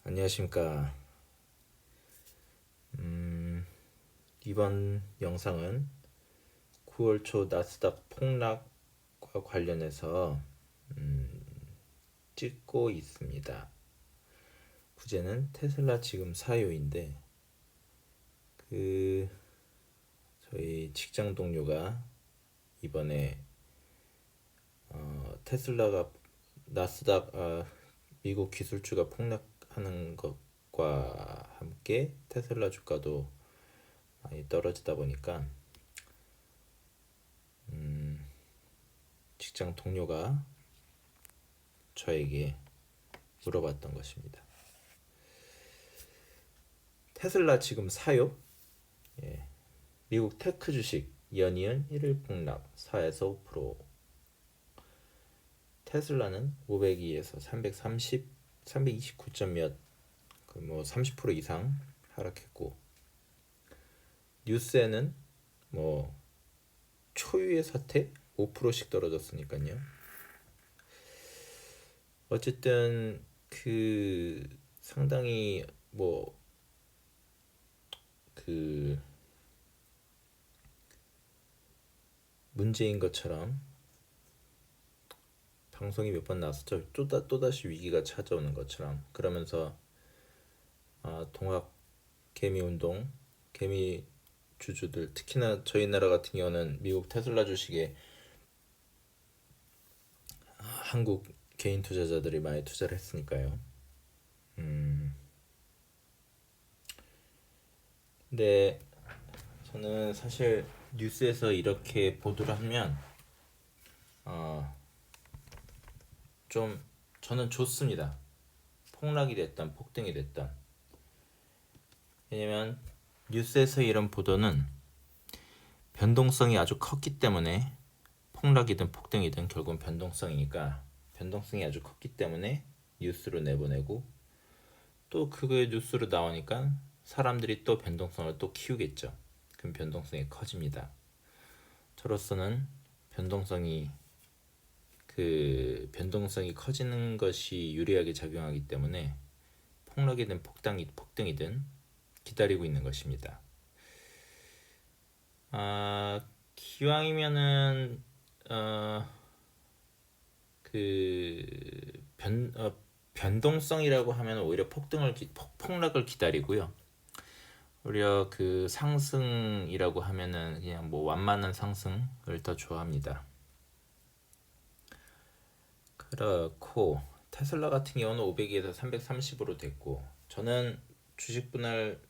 안녕하십니까. 이번 영상은 9월 초 나스닥 폭락과 관련해서 찍고 있습니다. 주제는 테슬라 지금 사요인데, 저희 직장 동료가 이번에 테슬라가 나스닥 미국 기술주가 폭락하는 것과 함께 테슬라 주가도 많이 떨어지다 보니까 직장 동료가 저에게 물어봤던 것입니다. 테슬라 지금 사요? 예. 미국 테크 주식 연이은 1일 폭락 4에서 5%. 테슬라는 502에서 330, 329점 몇, 뭐 30% 이상 하락했고, 뉴스에는 뭐 초유의 사태 5%씩 떨어졌으니까요. 어쨌든 상당히 문제인 것처럼 방송이 몇 번 나왔었죠. 또다시 위기가 찾아오는 것처럼. 그러면서 동학 개미 운동, 개미 주주들, 특히나 저희 나라 같은 경우는 미국 테슬라 주식에 한국 개인 투자자들이 많이 투자를 했으니까요. 근데 저는 사실 뉴스에서 이렇게 보도를 하면 좀 저는 좋습니다. 폭락이 됐던 폭등이 됐던. 왜냐면 뉴스에서 이런 보도는 변동성이 아주 컸기 때문에, 폭락이든 폭등이든 결국은 변동성이니까 변동성이 아주 컸기 때문에 뉴스로 내보내고, 또 그게 뉴스로 나오니까 사람들이 또 변동성을 또 키우겠죠. 그럼 변동성이 커집니다. 저로서는 변동성이 커지는 것이 유리하게 작용하기 때문에 폭락이든 폭등이든 기다리고 있는 것입니다. 기왕이면은 변동성이라고 하면 오히려 폭락을 기다리고요. 오히려 상승이라고 하면은 그냥 뭐 완만한 상승을 더 좋아합니다. 그렇고 테슬라 같은 경우는 500에서 330으로 됐고, 저는 주식 분할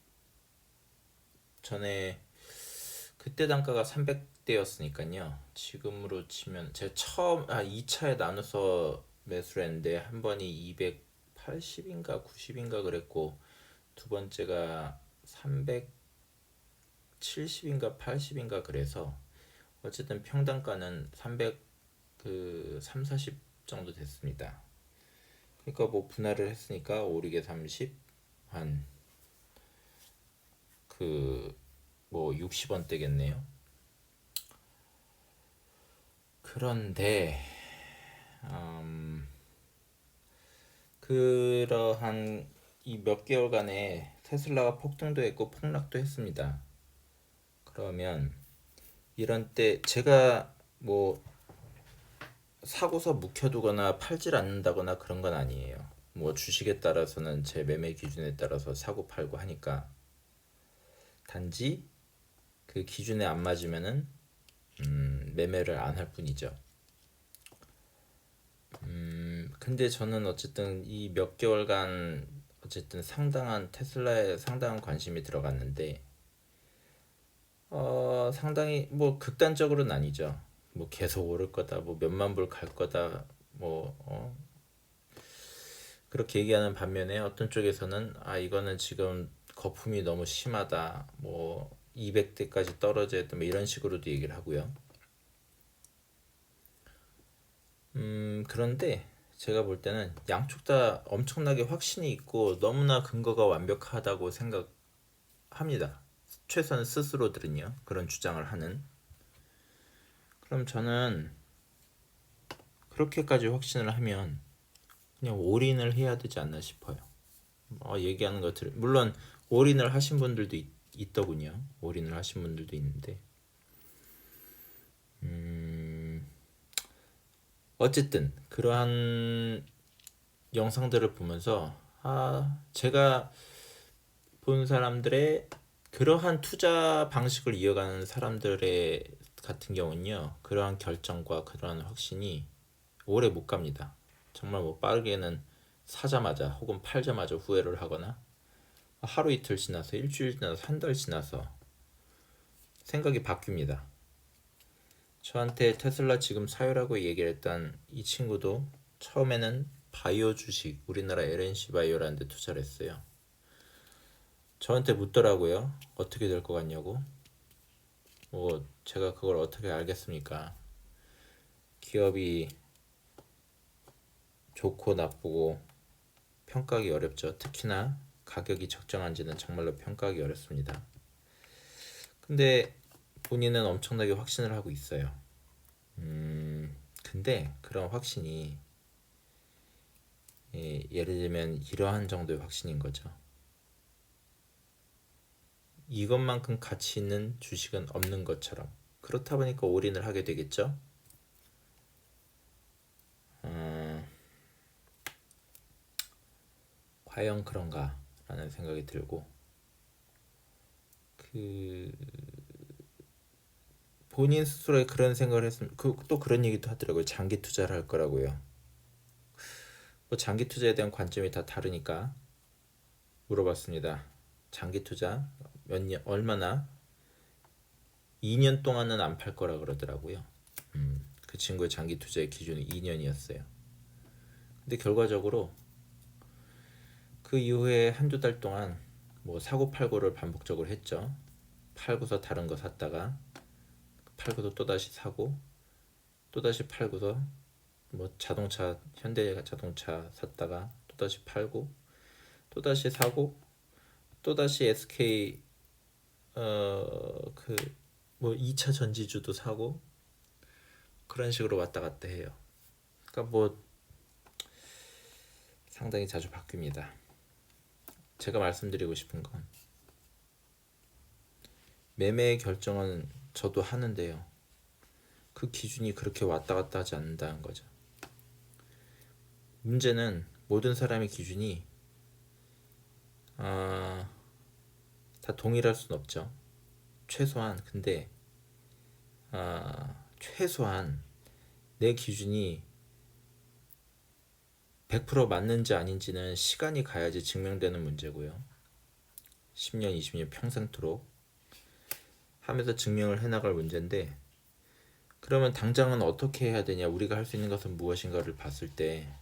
전에 그때 단가가 300대였으니까요. 지금으로 치면 제 2차에 나눠서 매수를 했는데 한 번이 280인가 90인가 그랬고, 두 번째가 370인가 80인가 그래서 어쨌든 평단가는 40 정도 됐습니다. 그러니까 뭐 분할을 했으니까 5, 6에 30, 한 60원대겠네요. 그런데 그러한 이 몇 개월간에 테슬라가 폭등도 했고 폭락도 했습니다. 그러면 이런 때 제가 뭐 사고서 묵혀두거나 팔질 않는다거나 그런 건 아니에요. 뭐 주식에 따라서는 제 매매 기준에 따라서 사고 팔고 하니까, 단지 그 기준에 안 맞으면은 매매를 안 할 뿐이죠. 근데 저는 어쨌든 이 몇 개월간 어쨌든 테슬라에 상당한 관심이 들어갔는데, 상당히 뭐 극단적으로는 아니죠. 뭐 계속 오를 거다, 뭐 몇만 불 갈 거다, 뭐 그렇게 얘기하는 반면에 어떤 쪽에서는 이거는 지금 거품이 너무 심하다, 뭐 200대까지 떨어져야 돼, 뭐 이런 식으로도 얘기를 하고요. 그런데 제가 볼 때는 양쪽 다 엄청나게 확신이 있고 너무나 근거가 완벽하다고 생각합니다. 최소한 스스로들은요. 그런 주장을 하는. 그럼 저는 그렇게까지 확신을 하면 그냥 올인을 해야 되지 않나 싶어요. 얘기하는 것들 물론 올인을 하신 분들도 있더군요. 올인을 하신 분들도 있는데 어쨌든 그러한 영상들을 보면서 제가 본 사람들의 그러한 투자 방식을 이어가는 사람들의 같은 경우는요, 그러한 결정과 그러한 확신이 오래 못 갑니다. 정말 뭐 빠르게는 사자마자 혹은 팔자마자 후회를 하거나 하루 이틀 지나서 일주일 지나서 한 달 지나서 생각이 바뀝니다. 저한테 테슬라 지금 사요라고 얘기를 했던 이 친구도 처음에는 바이오 주식, 우리나라 LNC 바이오라는 데 투자를 했어요. 저한테 묻더라고요. 어떻게 될 것 같냐고. 뭐 제가 그걸 어떻게 알겠습니까? 기업이 좋고 나쁘고 평가하기 어렵죠. 특히나 가격이 적정한지는 정말로 평가하기 어렵습니다. 근데 본인은 엄청나게 확신을 하고 있어요. 근데 그런 확신이 예를 들면 이러한 정도의 확신인 거죠. 이것만큼 가치 있는 주식은 없는 것처럼. 그렇다 보니까 올인을 하게 되겠죠. 과연 그런가 라는 생각이 들고, 그 본인 스스로 그런 생각을 했으면 또 그런 얘기도 하더라고요. 장기 투자를 할 거라고요. 뭐 장기 투자에 대한 관점이 다 다르니까 물어봤습니다. 장기 투자 몇 년, 얼마나? 2년 동안은 안 팔 거라 그러더라고요. 그 친구의 장기 투자의 기준이 2년이었어요. 근데 결과적으로 그 이후에 한두 달 동안 뭐 사고 팔고를 반복적으로 했죠. 팔고서 다른 거 샀다가 팔고서 또다시 사고 또다시 팔고서 뭐 자동차 현대 자동차 샀다가 또다시 팔고 또다시 사고 또다시 SK 그 뭐 2차 전지주도 사고 그런 식으로 왔다 갔다 해요. 그러니까 뭐 상당히 자주 바뀝니다. 제가 말씀드리고 싶은 건 매매의 결정은 저도 하는데요. 그 기준이 그렇게 왔다 갔다 하지 않는다는 거죠. 문제는 모든 사람의 기준이 다 동일할 수는 없죠. 최소한 근데 최소한 내 기준이 100% 맞는지 아닌지는 시간이 가야지 증명되는 문제고요. 10년, 20년 평생토록 하면서 증명을 해나갈 문제인데, 그러면 당장은 어떻게 해야 되냐, 우리가 할 수 있는 것은 무엇인가를 봤을 때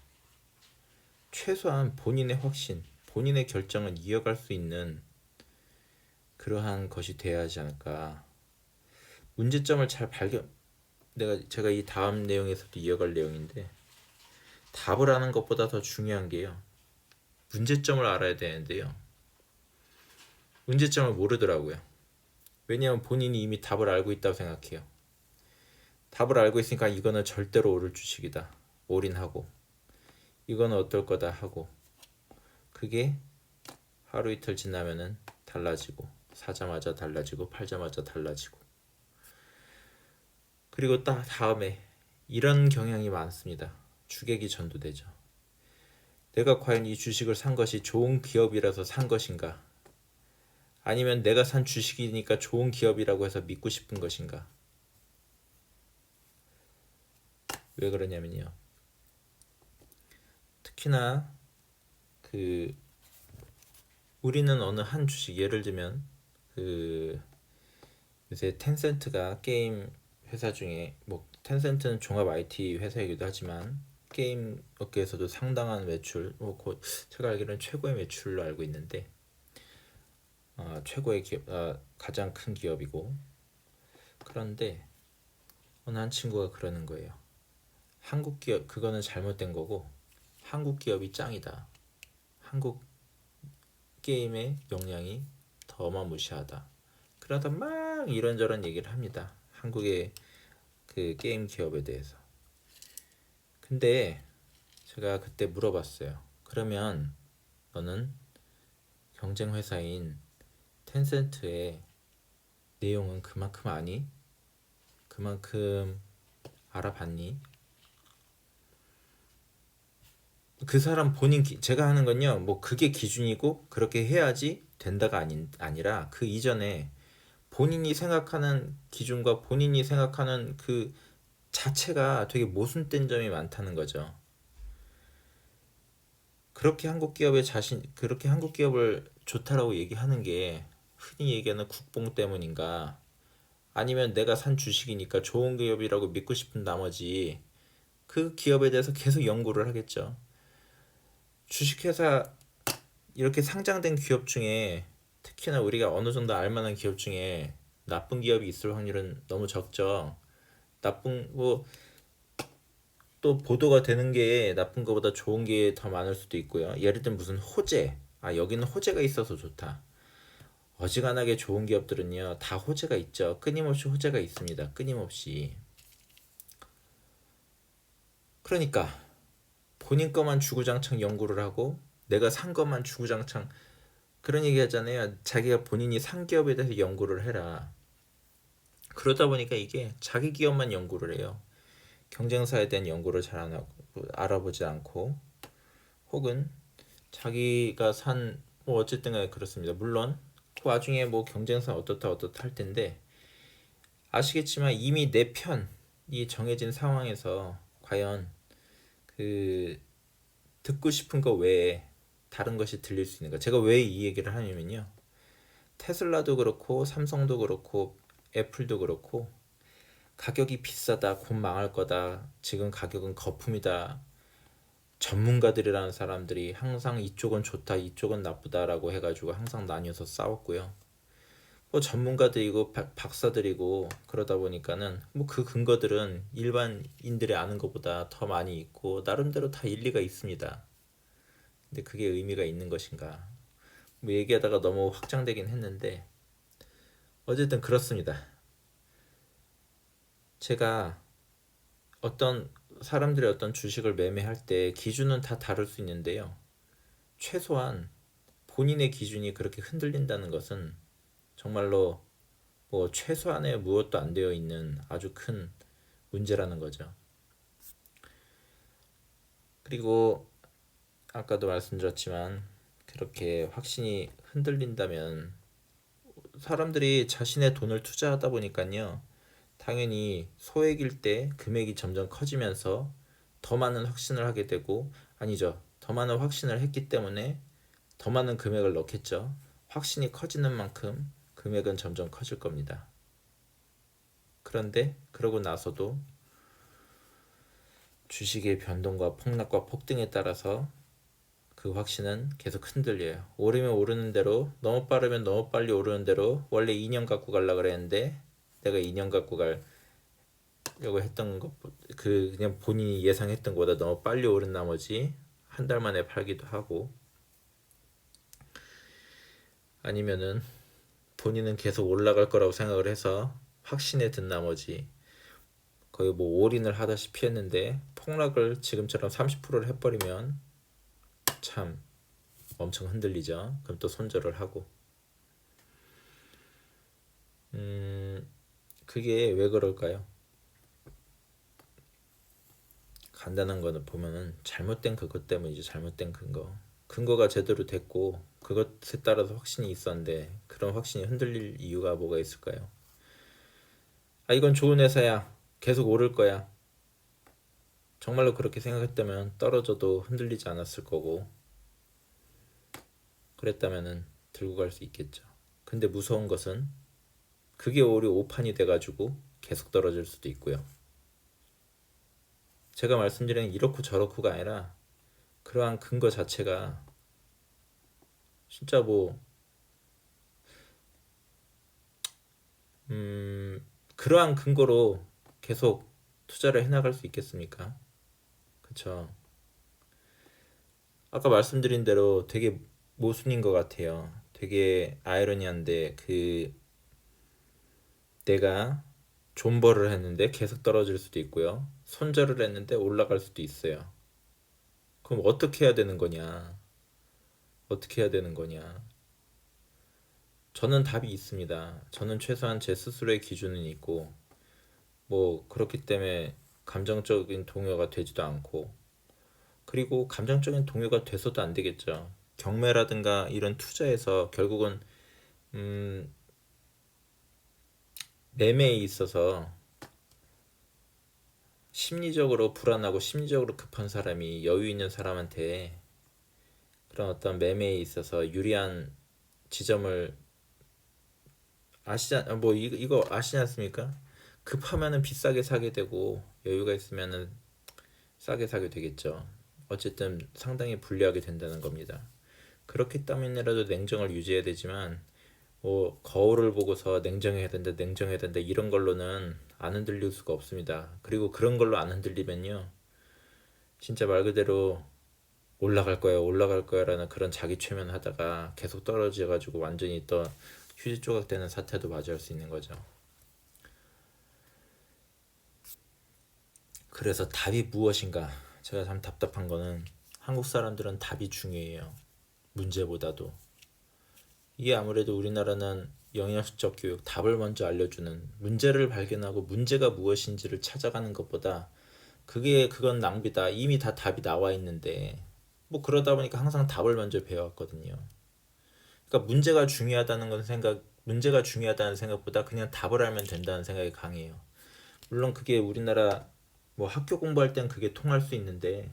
최소한 본인의 확신, 본인의 결정을 이어갈 수 있는 그러한 것이 돼야 하지 않을까. 문제점을 잘 발견, 제가 이 다음 내용에서도 이어갈 내용인데, 답을 아는 것보다 더 중요한 게요, 문제점을 알아야 되는데요, 문제점을 모르더라고요. 왜냐하면 본인이 이미 답을 알고 있다고 생각해요. 답을 알고 있으니까 이거는 절대로 오를 주식이다, 올인하고, 이거는 어떨 거다 하고, 그게 하루 이틀 지나면은 달라지고, 사자마자 달라지고 팔자마자 달라지고, 그리고 딱 다음에 이런 경향이 많습니다. 주객이 전도되죠. 내가 과연 이 주식을 산 것이 좋은 기업이라서 산 것인가, 아니면 내가 산 주식이니까 좋은 기업이라고 해서 믿고 싶은 것인가. 왜 그러냐면요, 특히나 그 우리는 어느 한 주식, 예를 들면 그 요새 텐센트가 게임 회사 중에, 뭐 텐센트는 종합 IT 회사이기도 하지만 게임 업계에서도 상당한 매출, 제가 알기로는 최고의 매출로 알고 있는데, 최고의 기업, 가장 큰 기업이고, 그런데 어느 한 친구가 그러는 거예요. 한국 기업, 그거는 잘못된 거고 한국 기업이 짱이다, 한국 게임의 역량이 더 어마무시하다, 그러다 막 이런저런 얘기를 합니다, 한국의 그 게임 기업에 대해서. 근데 제가 그때 물어봤어요. 그러면 너는 경쟁 회사인 텐센트의 내용은 그만큼 아니? 그만큼 알아봤니? 그 사람 본인 제가 하는 건요. 뭐 그게 기준이고 그렇게 해야지 된다가 아니라 그 이전에 본인이 생각하는 기준과 본인이 생각하는 그 자체가 되게 모순된 점이 많다는 거죠. 그렇게 한국 기업을 좋다라고 얘기하는 게 흔히 얘기하는 국뽕 때문인가? 아니면 내가 산 주식이니까 좋은 기업이라고 믿고 싶은 나머지 그 기업에 대해서 계속 연구를 하겠죠. 주식회사 이렇게 상장된 기업 중에 특히나 우리가 어느 정도 알만한 기업 중에 나쁜 기업이 있을 확률은 너무 적죠. 나쁜 뭐 또 보도가 되는 게 나쁜 것보다 좋은 게 더 많을 수도 있고요. 예를 들면 무슨 호재, 여기는 호재가 있어서 좋다. 어지간하게 좋은 기업들은요 다 호재가 있죠. 끊임없이 호재가 있습니다. 끊임없이. 그러니까 본인 것만 주구장창 연구를 하고 내가 산 것만 주구장창 그런 얘기 하잖아요. 자기가 본인이 산 기업에 대해서 연구를 해라. 그러다 보니까 이게 자기 기업만 연구를 해요. 경쟁사에 대한 연구를 잘 안 하고 알아보지 않고 혹은 자기가 산 뭐 어쨌든 간에 그렇습니다. 물론 그 와중에 뭐 경쟁사 어떻다 어떻다 할 텐데 아시겠지만 이미 내 편이 정해진 상황에서 과연 그 듣고 싶은 거 외에 다른 것이 들릴 수 있는가? 제가 왜 이 얘기를 하냐면요. 테슬라도 그렇고 삼성도 그렇고 애플도 그렇고 가격이 비싸다, 곧 망할 거다, 지금 가격은 거품이다. 전문가들이라는 사람들이 항상 이쪽은 좋다, 이쪽은 나쁘다라고 해가지고 항상 나뉘어서 싸웠고요. 뭐 전문가들이고 박사들이고 그러다 보니까는 뭐 그 근거들은 일반인들이 아는 것보다 더 많이 있고 나름대로 다 일리가 있습니다. 근데 그게 의미가 있는 것인가? 뭐 얘기하다가 너무 확장되긴 했는데 어쨌든 그렇습니다. 제가 어떤 사람들이 어떤 주식을 매매할 때 기준은 다 다를 수 있는데요. 최소한 본인의 기준이 그렇게 흔들린다는 것은 정말로 뭐 최소한의 무엇도 안 되어 있는 아주 큰 문제라는 거죠. 그리고 아까도 말씀드렸지만 그렇게 확신이 흔들린다면 사람들이 자신의 돈을 투자하다 보니까요. 당연히 소액일 때 금액이 점점 커지면서 더 많은 확신을 하게 되고 아니죠. 더 많은 확신을 했기 때문에 더 많은 금액을 넣겠죠. 확신이 커지는 만큼 금액은 점점 커질 겁니다. 그런데 그러고 나서도 주식의 변동과 폭락과 폭등에 따라서 그 확신은 계속 흔들려요. 오르면 오르는 대로 너무 빠르면 너무 빨리 오르는 대로 원래 2년 갖고 가려고 그랬는데 내가 2년 갖고 가려고 했던 것 그냥 본인이 예상했던 것보다 너무 빨리 오른 나머지 한 달 만에 팔기도 하고 아니면은 본인은 계속 올라갈 거라고 생각을 해서 확신에 든 나머지 거의 뭐 올인을 하다시피 했는데 폭락을 지금처럼 30%를 해버리면 참 엄청 흔들리죠. 그럼 또 손절을 하고 그게 왜 그럴까요? 간단한 거는 보면은 잘못된 그것 때문이죠. 잘못된 근거가 제대로 됐고 그것에 따라서 확신이 있었는데 그런 확신이 흔들릴 이유가 뭐가 있을까요? 이건 좋은 회사야. 계속 오를 거야. 정말로 그렇게 생각했다면 떨어져도 흔들리지 않았을 거고 그랬다면은 들고 갈 수 있겠죠. 근데 무서운 것은 그게 오히려 오판이 돼가지고 계속 떨어질 수도 있고요. 제가 말씀드리는 이렇고 저렇고가 아니라 그러한 근거 자체가 진짜 뭐 그러한 근거로 계속 투자를 해나갈 수 있겠습니까? 그쵸? 아까 말씀드린 대로 되게 모순인 것 같아요. 되게 아이러니한데 내가 존버를 했는데 계속 떨어질 수도 있고요. 손절을 했는데 올라갈 수도 있어요. 그럼 어떻게 해야 되는 거냐? 어떻게 해야 되는 거냐? 저는 답이 있습니다. 저는 최소한 제 스스로의 기준은 있고 뭐 그렇기 때문에 감정적인 동요가 되지도 않고, 그리고 감정적인 동요가 돼서도 안 되겠죠. 경매라든가 이런 투자에서 결국은 음, 매매에 있어서 심리적으로 불안하고 심리적으로 급한 사람이 여유 있는 사람한테 그런 어떤 매매에 있어서 유리한 지점을 뭐 이거 아시지 않습니까? 급하면은 비싸게 사게 되고 여유가 있으면은 싸게 사게 되겠죠. 어쨌든 상당히 불리하게 된다는 겁니다. 그렇기 때문에라도 냉정을 유지해야 되지만 뭐 거울을 보고서 냉정해야 된다, 냉정해야 된다 이런 걸로는 안 흔들릴 수가 없습니다. 그리고 그런 걸로 안 흔들리면요, 진짜 말 그대로 올라갈 거야라는 그런 자기 최면하다가 계속 떨어져 가지고 완전히 또 휴지 조각 되는 사태도 맞이할 수 있는 거죠. 그래서 답이 무엇인가? 제가 참 답답한 거는 한국 사람들은 답이 중요해요. 문제보다도. 이게 아무래도 우리나라는 영역적 교육, 답을 먼저 알려주는, 문제를 발견하고 문제가 무엇인지를 찾아가는 것보다 그건 낭비다. 이미 다 답이 나와 있는데 뭐 그러다 보니까 항상 답을 먼저 배워왔거든요. 그러니까 문제가 중요하다는 생각보다 그냥 답을 알면 된다는 생각이 강해요. 물론 그게 우리나라 뭐 학교 공부할 땐 그게 통할 수 있는데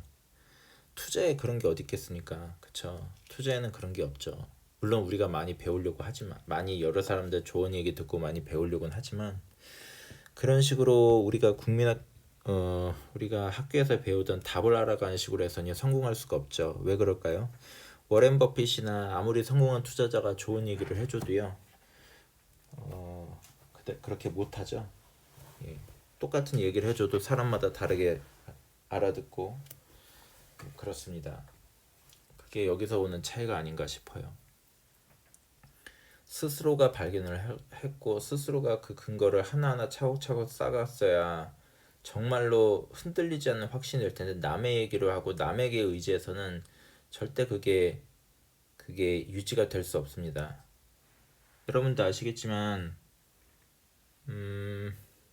투자에 그런 게 어디 있겠습니까? 그쵸? 투자에는 그런 게 없죠. 물론 우리가 많이 배우려고 하지만, 많이 여러 사람들 좋은 얘기 듣고 많이 배우려고는 하지만, 그런 식으로 우리가 학교에서 배우던 답을 알아가는 식으로 해서는 성공할 수가 없죠. 왜 그럴까요? 워렌 버핏이나 아무리 성공한 투자자가 좋은 얘기를 해줘도요, 그렇게 못하죠. 예. 똑같은 얘기를 해줘도 사람마다 다르게 알아듣고 그렇습니다. 그게 여기서 오는 차이가 아닌가 싶어요. 스스로가 발견을 했고 스스로가 그 근거를 하나하나 차곡차곡 쌓았어야 정말로 흔들리지 않는 확신이 될 텐데, 남의 얘기로 하고 남에게 의지해서는 절대 그게 유지가 될 수 없습니다. 여러분도 아시겠지만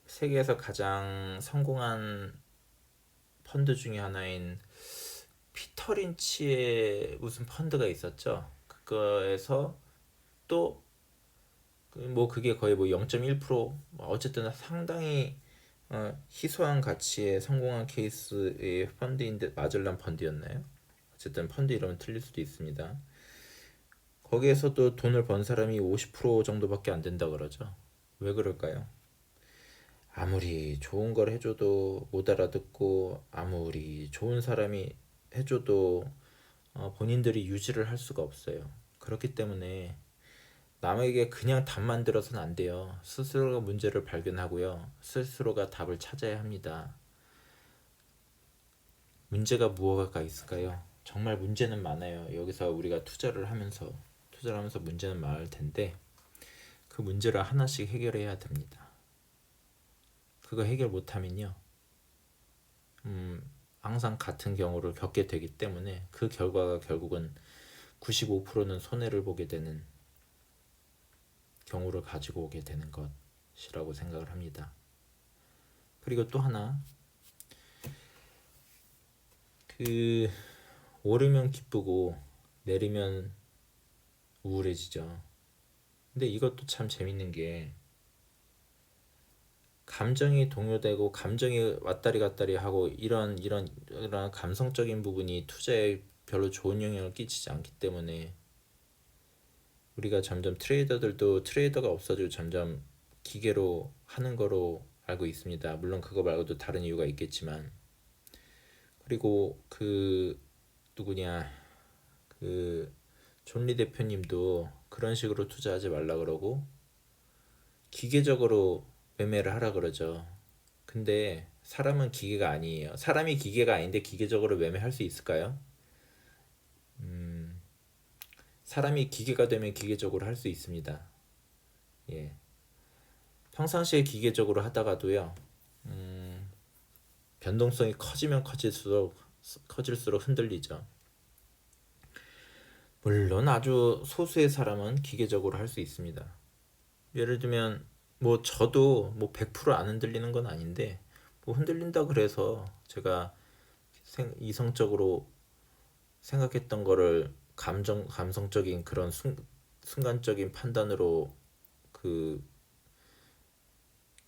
세계에서 가장 성공한 펀드 중에 하나인 피터 린치의 무슨 펀드가 있었죠. 그거에서 또 뭐 그게 거의 뭐 0.1% 어쨌든 상당히 희소한 가치의 성공한 케이스의 펀드인데, 마젤란 펀드였나요? 어쨌든 펀드 이름은 틀릴 수도 있습니다. 거기에서도 돈을 번 사람이 50% 정도밖에 안 된다 그러죠. 왜 그럴까요? 아무리 좋은 걸 해줘도 못 알아듣고, 아무리 좋은 사람이 해줘도 본인들이 유지를 할 수가 없어요. 그렇기 때문에 남에게 그냥 답만 들어서는 안 돼요. 스스로가 문제를 발견하고요, 스스로가 답을 찾아야 합니다. 문제가 무엇가 있을까요? 정말 문제는 많아요. 여기서 우리가 투자를 하면서 문제는 많을 텐데 그 문제를 하나씩 해결해야 됩니다. 그거 해결 못하면요, 항상 같은 경우를 겪게 되기 때문에 그 결과가 결국은 95%는 손해를 보게 되는 경우를 가지고 오게 되는 것이라고 생각을 합니다. 그리고 또 하나, 그 오르면 기쁘고 내리면 우울해지죠. 근데 이것도 참 재밌는 게, 감정이 동요되고 감정이 왔다리 갔다리 하고 이런 감성적인 부분이 투자에 별로 좋은 영향을 끼치지 않기 때문에 우리가 점점 트레이더가 없어지고 점점 기계로 하는 거로 알고 있습니다. 물론 그거 말고도 다른 이유가 있겠지만. 그리고 누구냐, 존리 대표님도 그런 식으로 투자하지 말라 그러고 기계적으로 매매를 하라 그러죠. 근데 사람은 기계가 아니에요. 사람이 기계가 아닌데 기계적으로 매매할 수 있을까요? 사람이 기계가 되면 기계적으로 할 수 있습니다. 예. 평상시에 기계적으로 하다가도요, 변동성이 커질수록 흔들리죠. 물론 아주 소수의 사람은 기계적으로 할 수 있습니다. 예를 들면 뭐 저도 뭐 100%안 흔들리는 건 아닌데 뭐 흔들린다 그래서 제가 이성적으로 생각했던 거를 감성적인 그런 순간적인 판단으로 그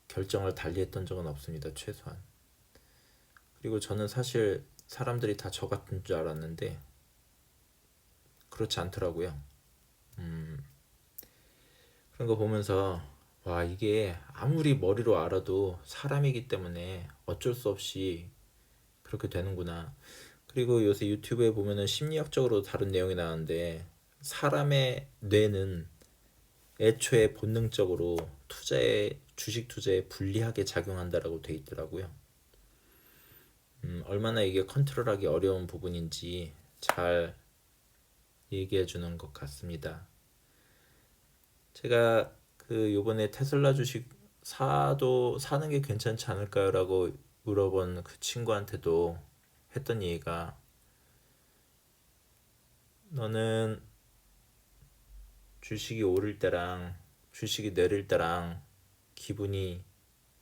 결정을 달리했던 적은 없습니다. 최소한. 그리고 저는 사실 사람들이 다 저 같은 줄 알았는데 그렇지 않더라고요. 그런 거 보면서 와, 이게 아무리 머리로 알아도 사람이기 때문에 어쩔 수 없이 그렇게 되는구나. 그리고 요새 유튜브에 보면은 심리학적으로 다른 내용이 나왔는데 사람의 뇌는 애초에 본능적으로 주식 투자에 불리하게 작용한다라고 돼 있더라고요. 얼마나 이게 컨트롤하기 어려운 부분인지 잘 얘기해 주는 것 같습니다. 제가 그 요번에 테슬라 주식 사는 게 괜찮지 않을까요라고 물어본 그 친구한테도 했던 얘기가, 너는 주식이 오를 때랑 주식이 내릴 때랑 기분이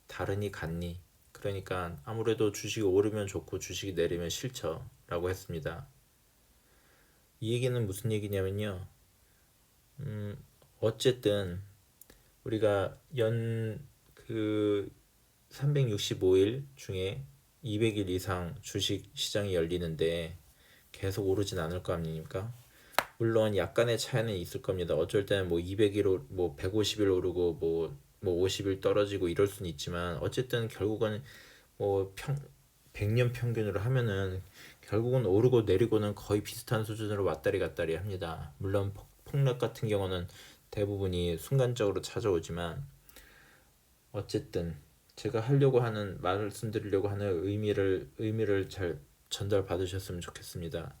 다르니 같니? 그러니까 아무래도 주식이 오르면 좋고 주식이 내리면 싫죠 라고 했습니다. 이 얘기는 무슨 얘기냐면요, 어쨌든 우리가 연 그 365일 중에 200일 이상 주식 시장이 열리는데 계속 오르진 않을 거 아닙니까? 물론 약간의 차이는 있을 겁니다. 어쩔 때는 뭐 200일 뭐 150일 오르고 뭐 50일 떨어지고 이럴 수는 있지만 어쨌든 결국은 뭐 100년 평균으로 하면은 결국은 오르고 내리고는 거의 비슷한 수준으로 왔다리 갔다리 합니다. 물론 폭락 같은 경우는 대부분이 순간적으로 찾아오지만 어쨌든 제가 말씀드리려고 하는 의미를 잘 전달 받으셨으면 좋겠습니다.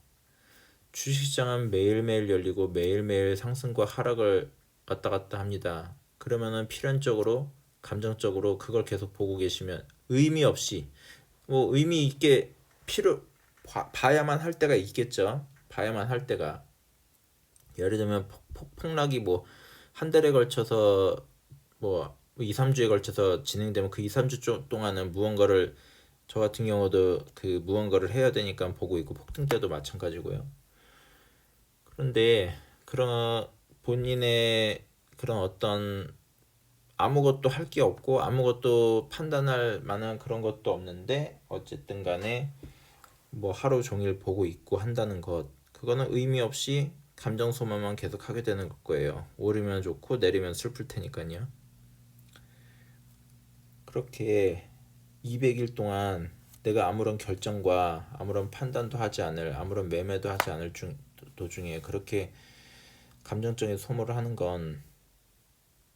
주식시장은 매일매일 열리고 매일매일 상승과 하락을 왔다 갔다 합니다. 그러면은 필연적으로 감정적으로 그걸 계속 보고 계시면 의미 없이, 뭐 의미 있게 봐야만 할 때가 있겠죠. 봐야만 할 때가, 예를 들면 폭락이 뭐 한 달에 걸쳐서 뭐 2, 3주에 걸쳐서 진행되면 그 2, 3주 동안은 무언가를, 저 같은 경우도 그 무언가를 해야 되니까 보고 있고, 폭등 때도 마찬가지고요. 그런데 그런 본인의 그런 어떤 아무것도 할 게 없고 아무것도 판단할 만한 그런 것도 없는데 어쨌든 간에 뭐 하루 종일 보고 있고 한다는 것, 그거는 의미 없이 감정 소모만 계속 하게 되는 거예요. 오르면 좋고 내리면 슬플 테니까요. 그렇게 200일 동안 내가 아무런 결정과 아무런 판단도 하지 않을, 아무런 매매도 하지 않을 도중에 그렇게 감정적인 소모를 하는 건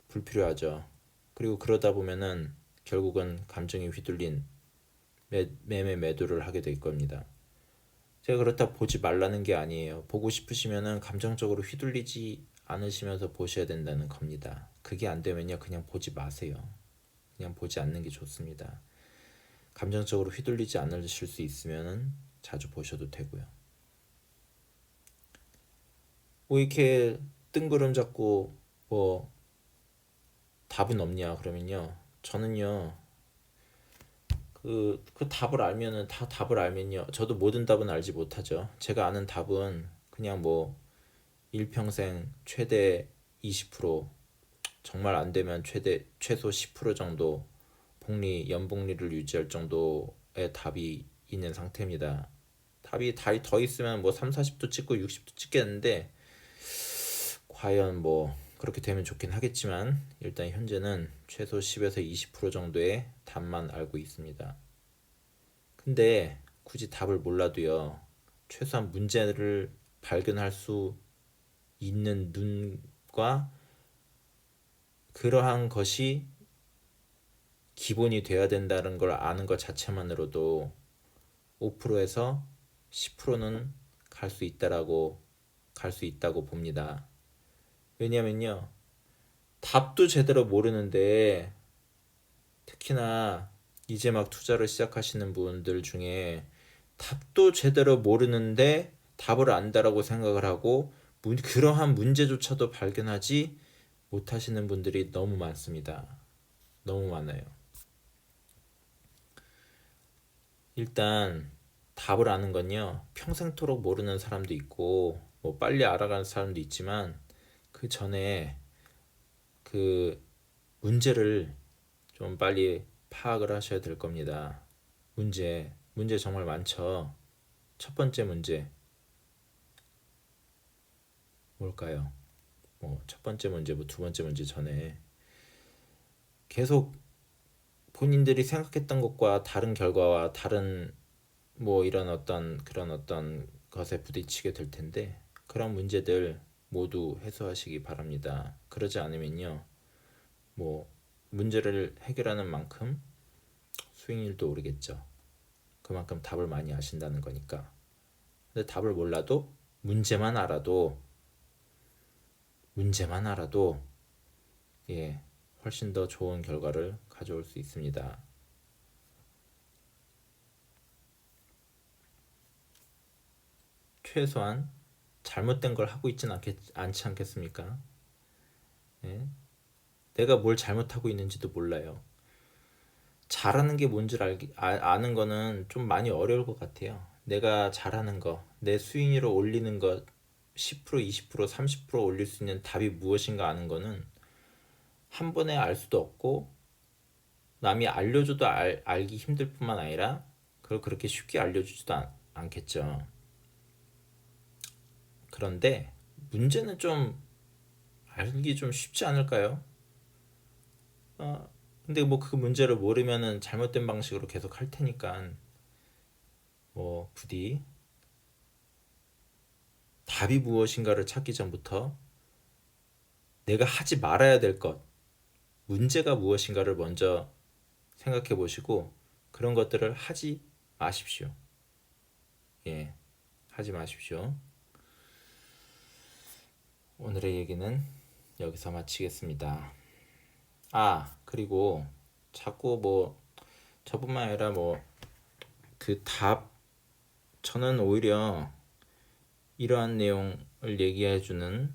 불필요하죠. 그리고 그러다 보면은 결국은 감정이 휘둘린 매매 매도를 하게 될 겁니다. 제가 그렇다 보지 말라는 게 아니에요. 보고 싶으시면은 감정적으로 휘둘리지 않으시면서 보셔야 된다는 겁니다. 그게 안 되면요, 그냥 보지 마세요. 그냥 보지 않는 게 좋습니다. 감정적으로 휘둘리지 않으실 수 있으면은 자주 보셔도 되고요. 뭐 이렇게 뜬구름 잡고 뭐 답은 없냐 그러면요, 저는요 그 답을 알면은, 다 답을 알면요, 저도 모든 답은 알지 못하죠. 제가 아는 답은 그냥 뭐 일평생 최대 20%, 정말 안 되면 최소 10% 정도 연봉리를 유지할 정도의 답이 있는 상태입니다. 답이 더 있으면 뭐 3, 40도 찍고 60도 찍겠는데 과연 뭐 그렇게 되면 좋긴 하겠지만 일단 현재는 최소 10에서 20% 정도의 답만 알고 있습니다. 근데 굳이 답을 몰라도요, 최소한 문제를 발견할 수 있는 눈과 그러한 것이 기본이 돼야 된다는 걸 아는 것 자체만으로도 5%에서 10%는 갈 수 있다고 봅니다. 왜냐면요, 답도 제대로 모르는데, 특히나 이제 막 투자를 시작하시는 분들 중에 답도 제대로 모르는데 답을 안다라고 생각을 하고 그러한 문제조차도 발견하지 못하시는 분들이 너무 많습니다. 너무 많아요. 일단 답을 아는 건요, 평생토록 모르는 사람도 있고 뭐 빨리 알아가는 사람도 있지만 그 전에 그 문제를 좀 빨리 파악을 하셔야 될 겁니다. 문제 정말 많죠. 첫 번째 문제 뭘까요? 뭐 첫 번째 문제, 뭐 두 번째 문제 전에 계속 본인들이 생각했던 것과 다른 결과와 다른 뭐 이런 그런 어떤 것에 부딪히게 될 텐데, 그런 문제들 모두 해소하시기 바랍니다. 그러지 않으면요, 뭐 문제를 해결하는 만큼 수익률도 오르겠죠. 그만큼 답을 많이 아신다는 거니까. 근데 답을 몰라도 문제만 알아도 문제만 알아도 예, 훨씬 더 좋은 결과를 가져올 수 있습니다. 최소한 잘못된 걸 하고 있진 않지 않겠습니까? 예? 내가 뭘 잘못하고 있는지도 몰라요. 잘하는 게 뭔지를 아는 거는 좀 많이 어려울 것 같아요. 내가 잘하는 거, 내 수익률을 올리는 것, 10%, 20%, 30% 올릴 수 있는 답이 무엇인가 아는 거는 한 번에 알 수도 없고, 남이 알려줘도 알기 힘들 뿐만 아니라 그걸 그렇게 쉽게 알려주지도 않겠죠. 그런데 문제는 좀 알기 좀 쉽지 않을까요? 근데 뭐 그 문제를 모르면은 잘못된 방식으로 계속 할 테니까 뭐 부디 답이 무엇인가를 찾기 전부터 내가 하지 말아야 될 것, 문제가 무엇인가를 먼저 생각해 보시고 그런 것들을 하지 마십시오. 예, 하지 마십시오. 오늘의 얘기는 여기서 마치겠습니다. 그리고 자꾸 뭐 저뿐만 아니라 뭐 그 저는 오히려 이러한 내용을 얘기해주는,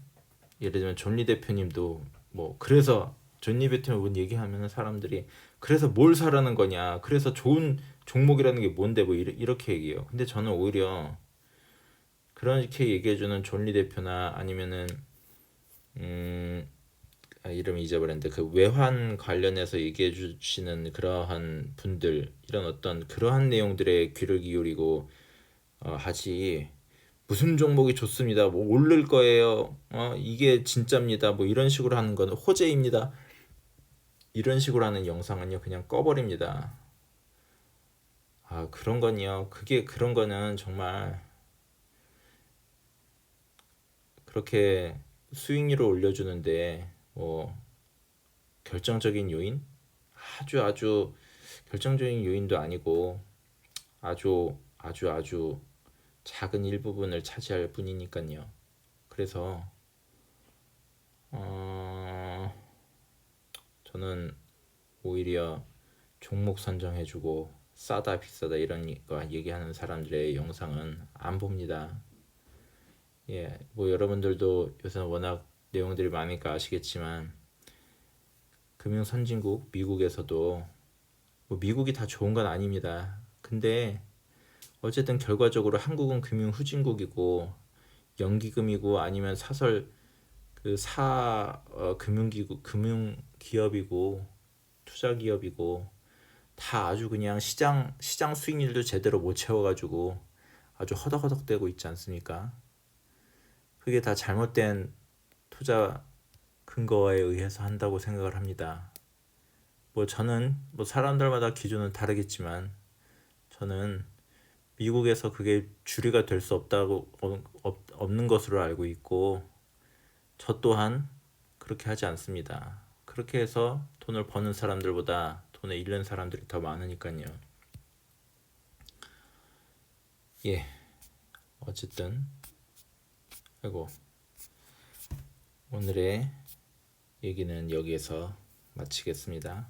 예를 들면 존리 대표님도 뭐 그래서 존리 대표님 뭔 얘기하면 사람들이 그래서 뭘 사라는 거냐, 그래서 좋은 종목이라는 게 뭔데 뭐 이렇게 얘기해요. 근데 저는 오히려 그렇게 얘기해주는 존리 대표나 아니면은 이름을 잊어버렸는데 그 외환 관련해서 얘기해 주시는 그러한 분들, 이런 어떤 그러한 내용들에 귀를 기울이고 하지, 무슨 종목이 좋습니다, 뭐 오를 거예요, 이게 진짜입니다, 뭐 이런 식으로 하는 거는 호재입니다, 이런 식으로 하는 영상은요 그냥 꺼버립니다. 그런 건요, 그런 거는 정말 그렇게 수익률을 올려주는데 뭐 결정적인 요인, 아주 결정적인 요인도 아니고 아주 작은 일부분을 차지할 뿐이니까요. 그래서 저는 오히려 종목 선정해주고 싸다 비싸다 이런 거 얘기하는 사람들의 영상은 안 봅니다. 예, 뭐 여러분들도 요새 워낙 내용들이 많으니까 아시겠지만 금융 선진국 미국에서도 뭐 미국이 다 좋은 건 아닙니다. 근데 어쨌든 결과적으로 한국은 금융 후진국이고 연기금이고 아니면 사설 금융기구 금융기업이고 투자기업이고 다 아주 그냥 시장 수익률도 제대로 못 채워가지고 아주 허덕허덕대고 있지 않습니까? 그게 다 잘못된 투자 근거에 의해서 한다고 생각을 합니다. 뭐 저는 뭐 사람들마다 기준은 다르겠지만 저는 미국에서 그게 주류가 될 수 없는 것으로 알고 있고, 저 또한 그렇게 하지 않습니다. 그렇게 해서 돈을 버는 사람들보다 돈을 잃는 사람들이 더 많으니까요. 예, 어쨌든 아이고, 오늘의 얘기는 여기에서 마치겠습니다.